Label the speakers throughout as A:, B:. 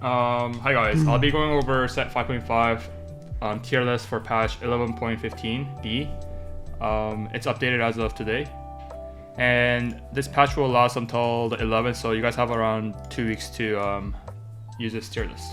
A: Hi guys, I'll be going over set 5.5 tier list for patch 11.15b. It's updated as of today, and this patch will last until the 11th, so you guys have around 2 weeks to use this tier list.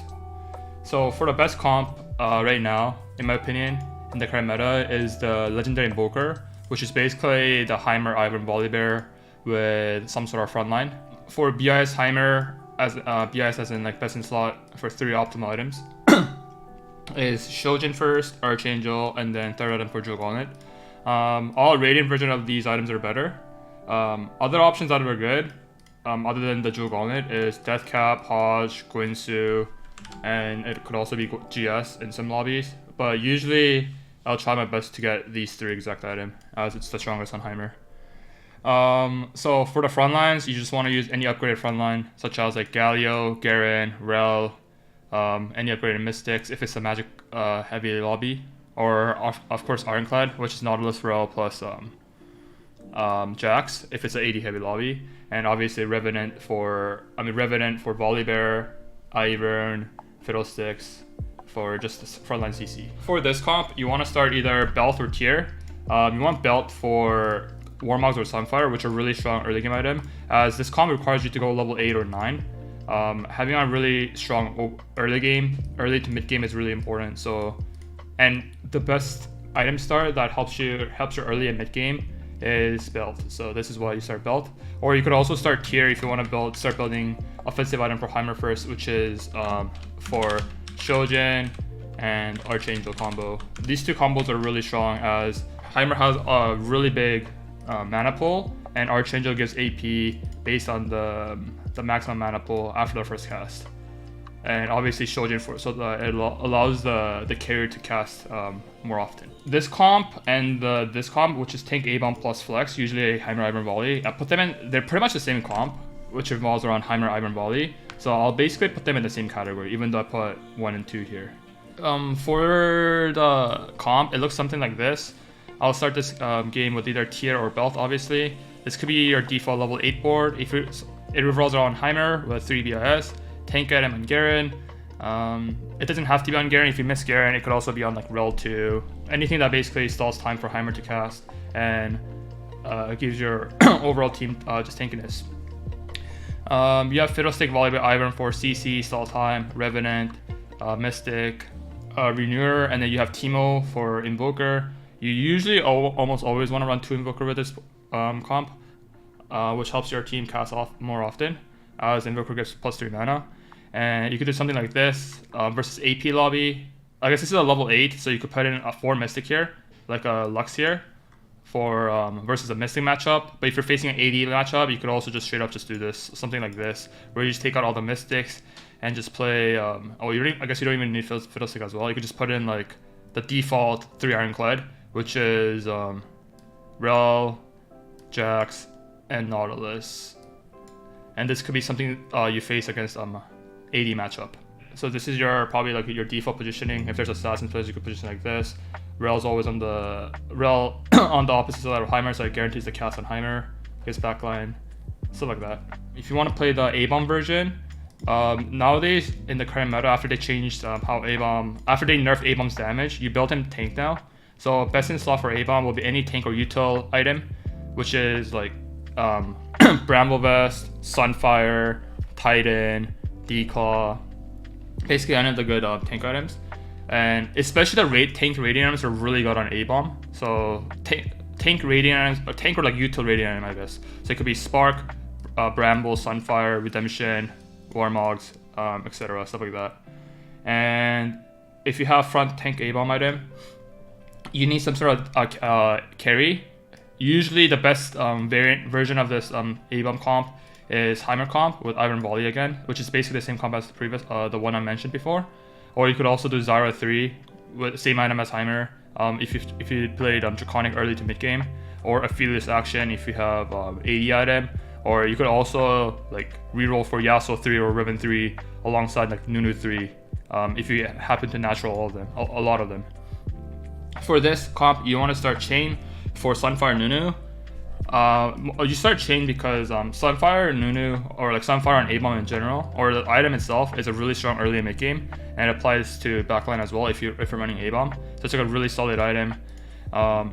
A: So for the best comp right now, in my opinion, in the current meta is the legendary Invoker, which is basically the Heimer Ivan Volibear with some sort of frontline. For BIS Heimer, as BIS as in like best in slot for 3 optimal items, is Shojin first, Archangel, and then third item for Jugaunet. All Radiant version of these items are better. Other options that are good, other than the Jugaunet, is Deathcap, Hodge, Guinsoo, and it could also be GS in some lobbies. But usually I'll try my best to get these 3 exact items, as it's the strongest on Heimer. So for the front lines, you just want to use any upgraded front line, such as like Galio, Garen, Rel, any upgraded Mystics if it's a magic heavy lobby, or of course Ironclad, which is Nautilus, Rel plus Jax if it's an 80 heavy lobby, and obviously Revenant for Volibear, Ivern, Fiddlesticks for just the frontline CC. For this comp, you want to start either Belt or Tier. You want Belt for Warmogs or Sunfire, which are really strong early game item, as this comp requires you to go level 8 or 9. Having a really strong early to mid game is really important. So, and the best item start that helps your early and mid game is Belt. So this is why you start Belt. Or you could also start Tier if you want to start building offensive item for Heimer first, which is for Shojin and Archangel combo. These 2 combos are really strong, as Heimer has a really big mana pool, and Archangel gives AP based on the maximum mana pool after the first cast. And obviously Shojin it allows the carrier to cast more often. This comp and this comp, which is Tank Abom plus Phlex, usually a Heimer Ivan Volley, I put them in, they're pretty much the same comp, which revolves around Heimer Ivan Volley. So I'll basically put them in the same category, even though I put 1 and 2 here. For the comp, it looks something like this. I'll start this game with either Tier or Belt, obviously. This could be your default level 8 board. If it revolves around Heimer with 3 BIS, Tank item and Garen. It doesn't have to be on Garen. If you miss Garen, it could also be on like Rel 2. Anything that basically stalls time for Heimer to cast and gives your overall team just tankiness. You have Fiddlestick, Volibear, Ivern for CC, stall time, Revenant, Mystic, Renewer, and then you have Teemo for Invoker. You usually almost always want to run 2 Invoker with this comp, which helps your team cast off more often, as Invoker gives +3 mana. And you could do something like this versus AP lobby. I guess this is a level 8, so you could put in a 4 Mystic here, like a Lux here, for versus a Mystic matchup. But if you're facing an AD matchup, you could also just straight up just do this, something like this, where you just take out all the Mystics and just play. I guess you don't even need Fiddlestick as well. You could just put in like the default 3 Ironclad, which is Rel, Jax, and Nautilus. And this could be something you face against AD matchup. So this is probably like your default positioning. If there's assassin players, you could position like this. Rel's always on the on the opposite side of Heimer, so it guarantees the cast on Heimer, his backline, stuff like that. If you want to play the Abom version, nowadays in the current meta, after they changed after they nerfed Abom's damage, you built him tank now. So best in slot for Abom will be any tank or util item, which is like Bramble Vest, Sunfire, Titan, Declaw, basically any of the good tank items. And especially the tank radiant items are really good on Abom. So tank radiant items, or tank or like util radiant item, I guess. So it could be Spark, Bramble, Sunfire, Redemption, Warmogs, etc., stuff like that. And if you have front tank Abom item, you need some sort of carry. Usually the best version of this Abom comp is Heimer comp with Ivan Volley again, which is basically the same comp as the previous, the one I mentioned before. Or you could also do Zyra 3 with the same item as Heimer if you played Draconic early to mid game, or a Fearless action if you have AD item. Or you could also like reroll for Yasuo 3 or Riven 3 alongside like Nunu 3 if you happen to natural all of them, a lot of them. For this comp, you want to start Chain for Sunfire Nunu. You start chain because Sunfire, Nunu, or like Sunfire and Abom in general, or the item itself is a really strong early mid game, and it applies to backline as well if you're running Abom. So it's like a really solid item.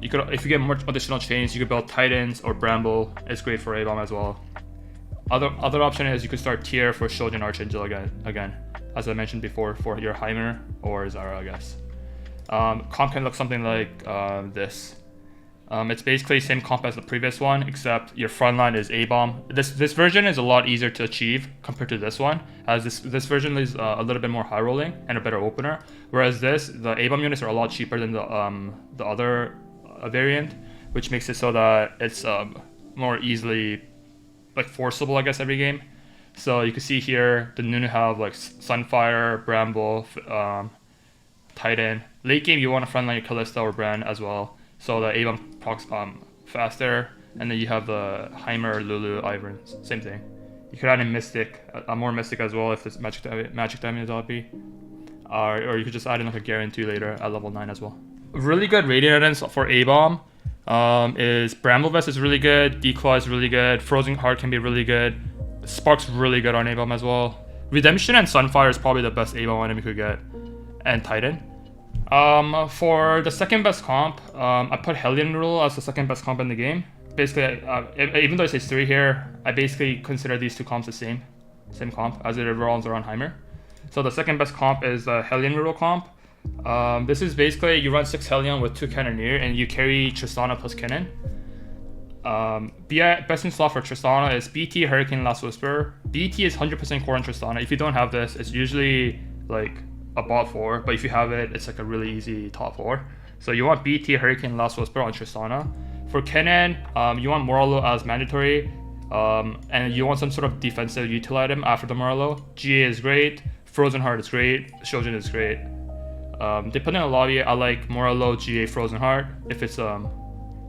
A: You could, if you get more additional chains, you could build Titans or Bramble. It's great for Abom as well. Other option is you could start tier for Shojin Archangel again, as I mentioned before, for your Heimer or Zara, I guess. Comp can look something like this. It's basically the same comp as the previous one, except your front line is Abom. This version is a lot easier to achieve compared to this one, as this version is a little bit more high rolling and a better opener. Whereas the Abom units are a lot cheaper than the other variant, which makes it so that it's more easily like forcible, I guess, every game. So you can see here the Nunu have like Sunfire, Bramble, Titan. Late game you want to frontline your Kalista or Brand as well, so the Abom procs faster, and then you have the Heimer, Lulu, Ivern, same thing. You could add in Mystic, more Mystic as well if it's Magic Diamond is OP, or you could just add in like a Guarantee later at level 9 as well. Really good Radiant items for Abom is Bramble Vest is really good, Declaw is really good, Frozen Heart can be really good, Spark's really good on Abom as well. Redemption and Sunfire is probably the best Abom item you could get, and Titan. For the second best comp, I put Hellion Reroll as the second best comp in the game. Basically, even though it says 3 here, I basically consider these two comps the same comp, as it revolves around Heimer. So the second best comp is the Hellion Reroll comp. This is basically you run 6 Hellion with 2 Cannoneer and you carry Tristana plus Cannon. Best in slot for Tristana is BT, Hurricane, Last Whisper. BT is 100% core on Tristana. If you don't have this, it's usually like a bot 4, but if you have it, it's like a really easy top 4. So you want BT, Hurricane, Last Whisper on Tristana. For Cannon, you want Morello as mandatory, and you want some sort of defensive util item after the Morello. GA is great, Frozen Heart is great, Shojin is great. Depending on the lobby, I like Morello, GA, Frozen Heart if it's a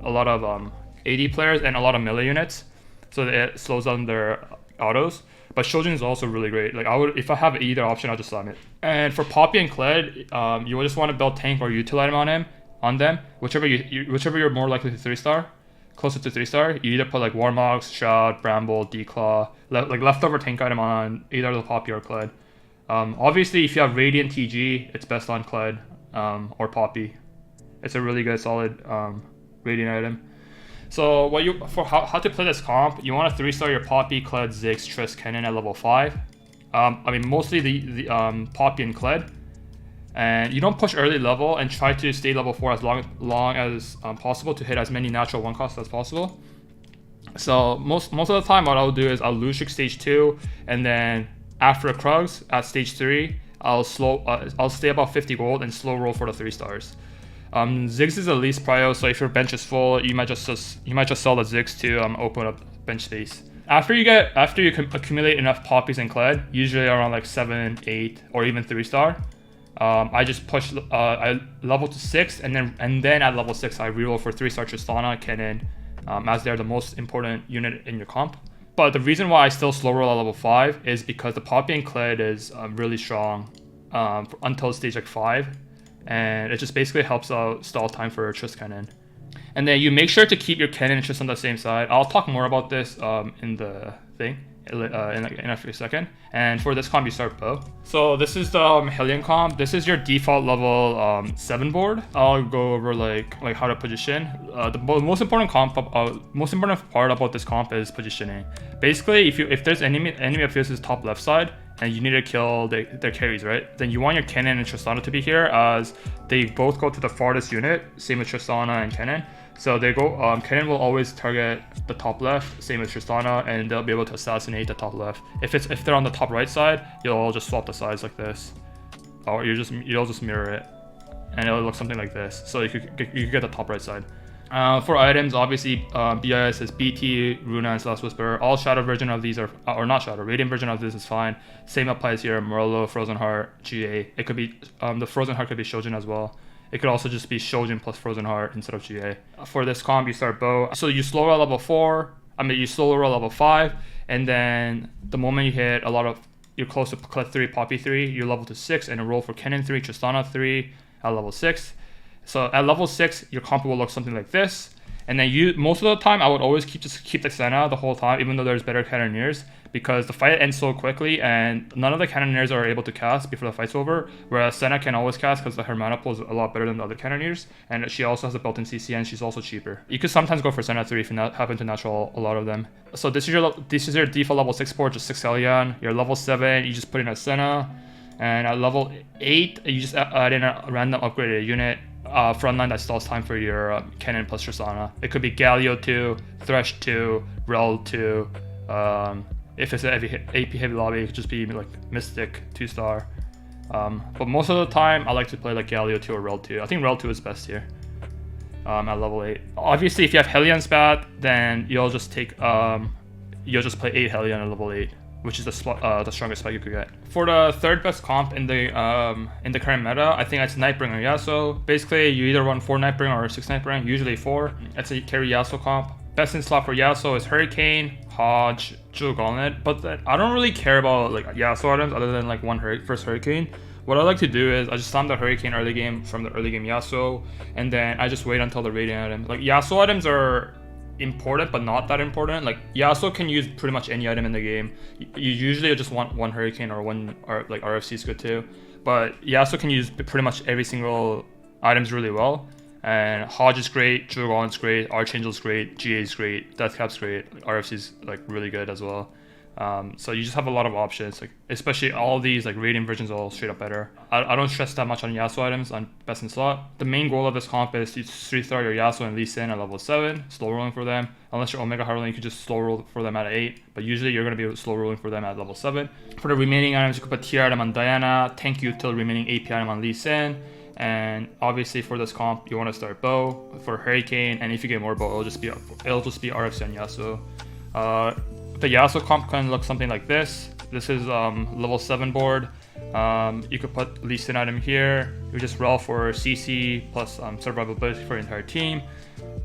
A: lot of AD players and a lot of melee units, so that it slows down their autos. But Shojin is also really great. Like if I have either option, I'll just slam it. And for Poppy and Kled, you will just want to build tank or util item on them, whichever you're more likely to 3-star, closer to 3-star. You either put like Warmox, Shroud, Bramble, Declaw, like leftover tank item on either the Poppy or Kled. Obviously, if you have Radiant TG, it's best on Kled or Poppy. It's a really good solid Radiant item. So for how to play this comp, you want to 3-star your Poppy, Kled, Ziggs, Triss, Cannon at level 5. I mean mostly the Poppy and Kled. And you don't push early level and try to stay level 4 as long as possible to hit as many natural 1 costs as possible. So most of the time what I'll do is I'll Lucian stage 2, and then after a Krugs at stage 3, I'll stay about 50 gold and slow roll for the 3 stars. Ziggs is the least prio, so if your bench is full, you might just sell the Ziggs to open up bench space. After you accumulate enough Poppies and Kled, usually around like 7, 8, or even 3-star, I just push I level to 6, and then at level 6 I reroll for 3-star Tristana, Cannon, as they're the most important unit in your comp. But the reason why I still slow roll at level 5 is because the Poppy and Kled is really strong until stage like 5, and it just basically helps out stall time for Trist Cannon. And then you make sure to keep your Cannon and Trist on the same side. I'll talk more about this in the thing in a few seconds. And for this comp, you start bow. So this is the Hellion comp. This is your default level 7 board. I'll go over like how to position. The most important part about this comp is positioning. Basically, if there's enemy of yours top left side and you need to kill their carries, right? Then you want your Cannon and Tristana to be here, as they both go to the farthest unit. Same with Tristana and Cannon. So they go. Cannon will always target the top left, same as Tristana, and they'll be able to assassinate the top left. If they're on the top right side, you'll just swap the sides like this, or you'll just mirror it, and it'll look something like this. So you could get the top right side. For items, obviously, BIS is BT, Runaan's Last Whisper. All Shadow version of these or not Shadow, Radiant version of this is fine. Same applies here. Morello, Frozen Heart, GA. It could be the Frozen Heart could be Shojin as well. It could also just be Shojin plus Frozen Heart instead of GA. For this comp, you start bow. So you slow roll level 4. You slow roll level 5, and then the moment you hit you're close to Kled 3, Poppy 3, you level to 6, and a roll for Cannon 3, Tristana 3 at level 6. So at level 6, your comp will look something like this. And then most of the time, I would always keep the Senna the whole time, even though there's better cannoneers, because the fight ends so quickly and none of the cannoneers are able to cast before the fight's over, whereas Senna can always cast because her mana pool is a lot better than the other cannoneers, and she also has a built-in CC and she's also cheaper. You could sometimes go for Senna 3 if you happen to natural a lot of them. So this is your default level 6 board, just 6 Hellion. Your level 7, you just put in a Senna, and at level 8, you just add in a random upgraded unit. Frontline that stalls time for your cannon plus Tristana. It could be Galio 2, Thresh 2, Rel 2. If it's an AP heavy lobby, it could just be like Mystic 2-star. But most of the time, I like to play like Galio 2 or Rel 2. I think Rel 2 is best here at level 8. Obviously, if you have Hellion's bad, then you'll just play 8 Hellion at level 8, which is the strongest spec you could get. For the third best comp in the current meta, I think it's Nightbringer Yasuo. Basically, you either run 4 Nightbringer or 6 Nightbringer, usually 4. It's a carry Yasuo comp. Best in slot for Yasuo is Hurricane, Hodge, Jewel Gauntlet, but I don't really care about like Yasuo items other than like first Hurricane. What I like to do is I just slam the Hurricane early game from the early game Yasuo, and then I just wait until the Radiant item. Like Yasuo items are important, but not that important. Like Yasuo can use pretty much any item in the game. You usually just want 1 Hurricane or like RFC is good too, but Yasuo can use pretty much every single items really well. And Hodge is great, Jewel Gauntlet's great, Archangel's great, GA is great, Deathcap's great, RFC's like really good as well. So you just have a lot of options, like especially all these like Radiant versions are all straight up better. I don't stress that much on Yasuo items on best in slot. The main goal of this comp is to 3-star your Yasuo and Lee Sin at level 7, slow rolling for them. Unless you're Omega High rolling, you could just slow roll for them at 8, but usually you're going to be slow rolling for them at level 7. For the remaining items, you could put tier item on Diana, tank util remaining AP item on Lee Sin. And obviously for this comp, you want to start bow for Hurricane, and if you get more bow, it'll just be RFC on Yasuo. The Yasuo comp can look something like this. This is level 7 board. You could put Lee Sin item here. You just roll for CC plus survivability for your entire team.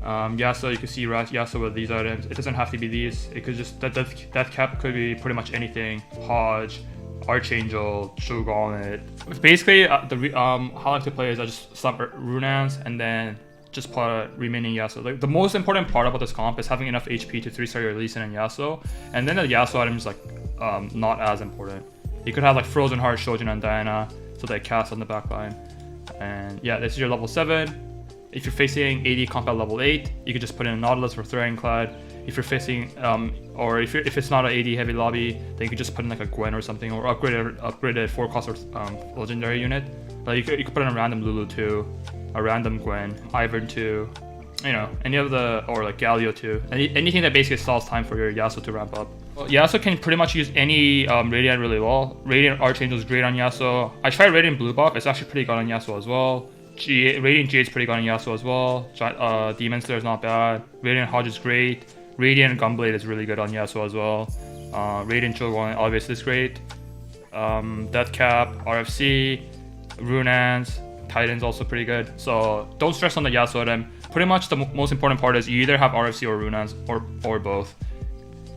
A: Yasuo, you can see Yasuo with these items. It doesn't have to be these. It could just that cap could be pretty much anything. Hodge, Archangel, Jewel Gauntlet. Basically, how I like to play is I just slap Runans and then just put remaining Yasuo. Like the most important part about this comp is having enough HP to 3-star your Lee Sin and Yasuo, and then the Yasuo item is like not as important. You could have like Frozen Heart, Shojin, and Diana, so they cast on the backline. And yeah, this is your level 7. If you're facing AD comp at level 8, you could just put in a Nautilus for Threatenclad. If you're facing, or if it's not an AD heavy lobby, then you could just put in like a Gwen or something, or upgraded 4-cost or legendary unit. Like you could put in a random Lulu 2, a random Gwen, Ivern 2, you know, any of the, or like Galio 2, anything that basically stalls time for your Yasuo to ramp up. Well, Yasuo can pretty much use any Radiant really well. Radiant Archangel is great on Yasuo. I tried Radiant Blue buff, it's actually pretty good on Yasuo as well. Radiant Jade is pretty good on Yasuo as well. Demon Slayer is not bad. Radiant Hodge is great. Radiant Gunblade is really good on Yasuo as well. Radiant Jewel Gauntlet obviously is great. Deathcap, RFC, Runans, Titan's also pretty good. So don't stress on the Yasuo item. Pretty much the most important part is you either have RFC or Runans or both.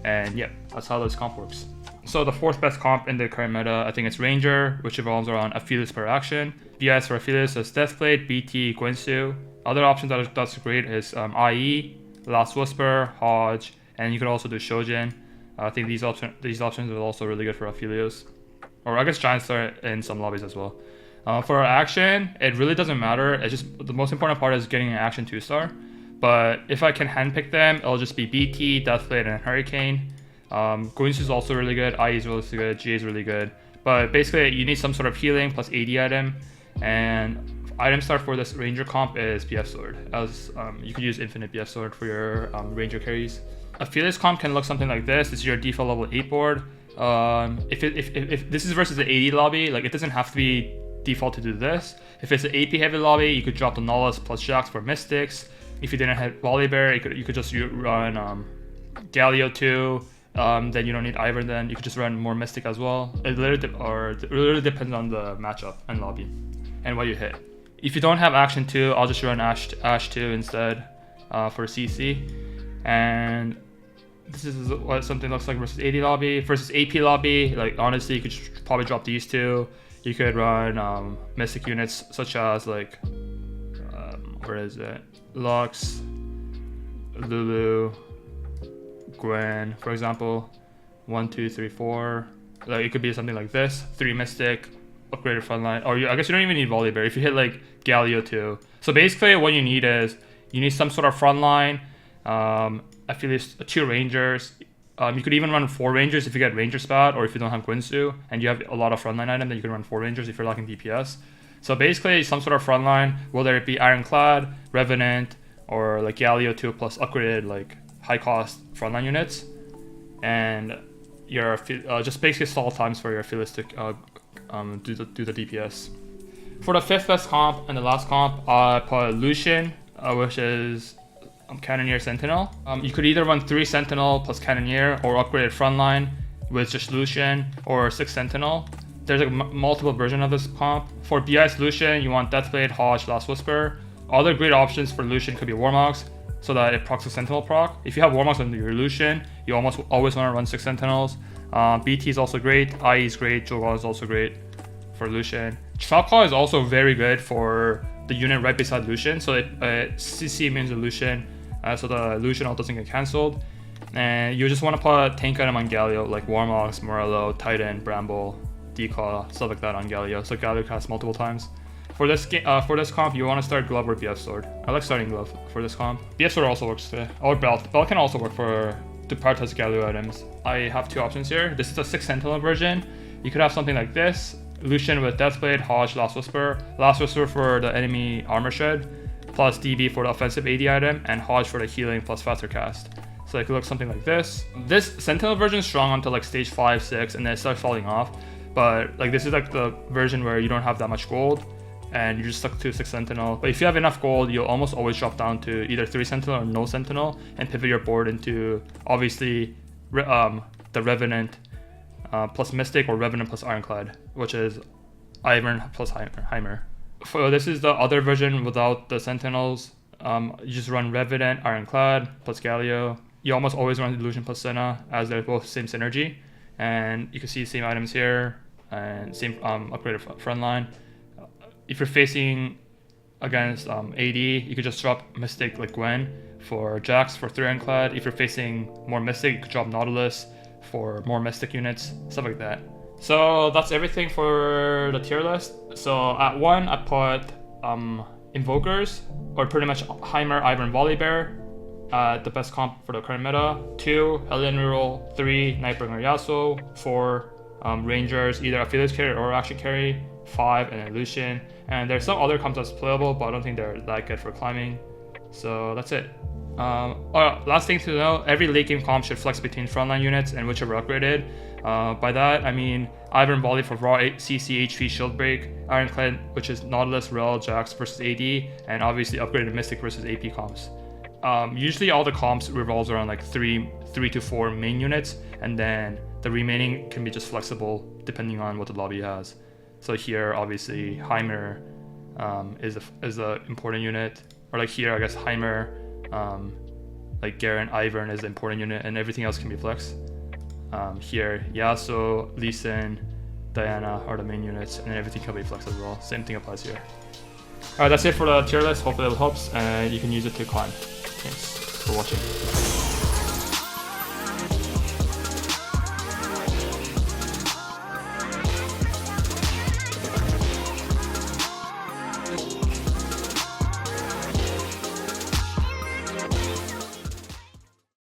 A: And yeah, that's how this comp works. So the fourth best comp in the current meta, I think it's Ranger, which revolves around Aphelios per action. BIS for Aphelios is Deathblade, BT, Guinsoo. Other options that's great is IE, Last Whisper, Hodge, and you could also do Shojin. I think these options are also really good for Aphelios. Or I guess Giant Star in some lobbies as well. For action, it really doesn't matter. It's just the most important part is getting an action 2-star. But if I can handpick them, it'll just be BT, Deathblade, and Hurricane. Guinsoo is also really good, IE is really good, GA is really good. But basically, you need some sort of healing plus AD item. And item start for this Ranger comp is BF Sword, as you could use Infinite BF Sword for your Ranger carries. Aphelios comp can look something like this. This is your default level 8 board. If this is versus the AD lobby, like it doesn't have to be default to do this. If it's an AP heavy lobby, you could drop the Nullis plus Jax for Mystics. If you didn't have Volibear, you could just run Galio 2. Then you don't need Ivern. Then you could just run more Mystic as well. It literally depends on the matchup and lobby and what you hit. If you don't have Action 2, I'll just run Ash 2 instead for CC. And this is what something looks like versus AD lobby. Versus AP lobby, like honestly, you could probably drop these two. You could run Mystic units such as like, where is it? Lux, Lulu, Gwen, for example. 1, 2, 3, 4. Like it could be something like this. 3 Mystic, upgraded frontline. Or I guess you don't even need Volibear if you hit like Galio too. So basically what you need is you need some sort of frontline. I feel it's 2 Rangers. You could even run 4 Rangers if you get Ranger Spat, or if you don't have Guinsoo and you have a lot of frontline items, then you can run 4 Rangers if you're lacking DPS. So basically some sort of frontline, whether it be Ironclad, Revenant, or like Galio 2 plus upgraded like high cost frontline units. And your just basically stall times for your Phlex to do the DPS. For the 5th best comp and the last comp, I put Lucian, which is Cannoneer Sentinel. You could either run 3 Sentinel plus Cannoneer, or upgraded frontline with just Lucian, or 6 Sentinel. There's a multiple version of this comp. For BI's Lucian, you want Deathblade, Hodge, Last Whisper. Other great options for Lucian could be Warmogs, so that it procs a Sentinel proc. If you have Warmogs on your Lucian, you almost always want to run 6 Sentinels. BT is also great, IE is great, Jogal is also great for Lucian. Shotclaw is also very good for the unit right beside Lucian, so it CC means the Lucian, so the Lucian ult doesn't get cancelled. And you just want to put tank item on Galio, like Warmogs, Morello, Titan, Bramble, Declaw, stuff like that on Galio, so Galio casts multiple times. For this comp, you want to start Glove or BF Sword. I like starting Glove for this comp. BF Sword also works too, or Belt. Belt can also work to prioritize Galio items. I have 2 options here. This is a 6 Sentinel version. You could have something like this. Lucian with Deathblade, Hodge, Last Whisper. Last Whisper for the enemy armor shred, plus DB for the offensive AD item, and Hodge for the healing plus faster cast. So it could look something like this. This Sentinel version is strong until like stage 5, 6, and then it starts falling off. But like this is like the version where you don't have that much gold, and you're just stuck to 6 Sentinel. But if you have enough gold, you'll almost always drop down to either 3 Sentinel or no Sentinel, and pivot your board into obviously the Revenant plus Mystic, or Revenant plus Ironclad, which is Ivern plus Heimer. This is the other version without the Sentinels. You just run Revenant, Ironclad plus Galio. You almost always run Lucian plus Senna, as they're both same synergy. And you can see the same items here, and same upgraded frontline. If you're facing against AD, you could just drop Mystic like Gwen for Jax for 3 Ironclad. If you're facing more Mystic, you could drop Nautilus for more Mystic units, stuff like that. So that's everything for the tier list. So at 1, I put Invokers, or pretty much Heimer, Ivern, Volibear, the best comp for the current meta. 2, Hellion Reroll. 3, Nightbringer, Yasuo. 4, Rangers, either a Phlex carry or action carry. 5, and then Lucian. And there's some other comps that's playable, but I don't think they're that good for climbing. So that's it. Last thing to know, every late game comp should flex between frontline units and whichever upgraded. By that I mean Ivern Volley for raw CC, HP, Shield Break, Ironclad, which is Nautilus, Rel, Jax versus AD, and obviously upgraded Mystic versus AP comps. Usually all the comps revolves around like 3 to 4 main units, and then the remaining can be just flexible depending on what the lobby has. So here obviously Heimer is the important unit, or like here I guess Heimer, like Garen, Ivern is the important unit, and everything else can be flex. Here Yasuo, Lucian, Diana are the main units, and then everything can be flex as well. Same thing applies here. Alright, that's it for the tier list. Hopefully it helps and you can use it to climb. Thanks for watching.